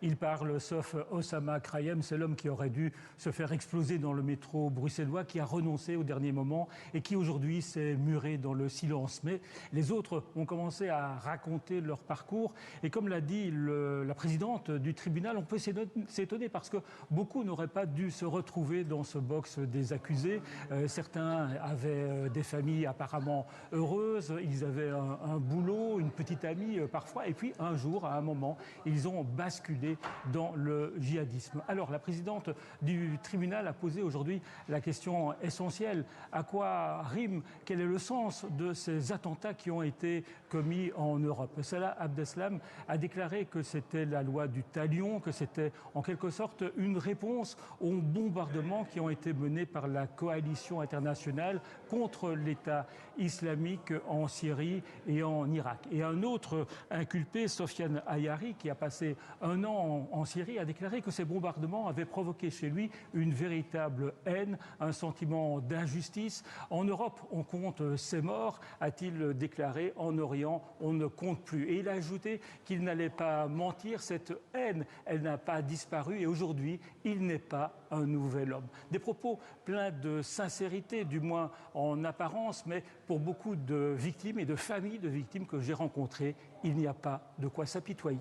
il parle, sauf Osama Krayem, c'est l'homme qui aurait dû se faire exploser dans le métro bruxellois, qui a renoncé au dernier moment et qui aujourd'hui s'est muré dans le silence. Mais les autres ont commencé à raconter leur parcours et comme l'a dit la présidente du tribunal, on peut s'étonner parce que beaucoup n'auraient pas dû se retrouver dans ce box des accusés. Certains avaient des familles apparemment heureuses, ils avaient un boulot, une petite amie parfois, et puis un jour, à un moment, ils ont basculé dans le djihadisme. Alors la présidente du tribunal a posé aujourd'hui la question essentielle. À quoi rime, quel est le sens de ces attentats qui ont été commis en Europe? Salah Abdeslam a déclaré que c'était la loi du talion, que c'était en quelque sorte une réponse aux bombardements qui ont été menés par la coalition internationale contre l'État islamique en Syrie et en Irak. Et un autre inculpé, Sofiane Ayari, qui a passé un an en Syrie, a déclaré que ces bombardements avaient provoqué chez lui une véritable haine, un sentiment d'injustice. En Europe, on compte ses morts, a-t-il déclaré. En Orient, on ne compte plus. Et il a ajouté qu'il n'allait pas mentir, cette haine, elle n'a pas disparu et aujourd'hui, il n'est pas un nouvel homme. Des propos pleins de sincérité, du moins en apparence, mais pour beaucoup de victimes et de familles de victimes que j'ai rencontrées, il n'y a pas de quoi s'apitoyer.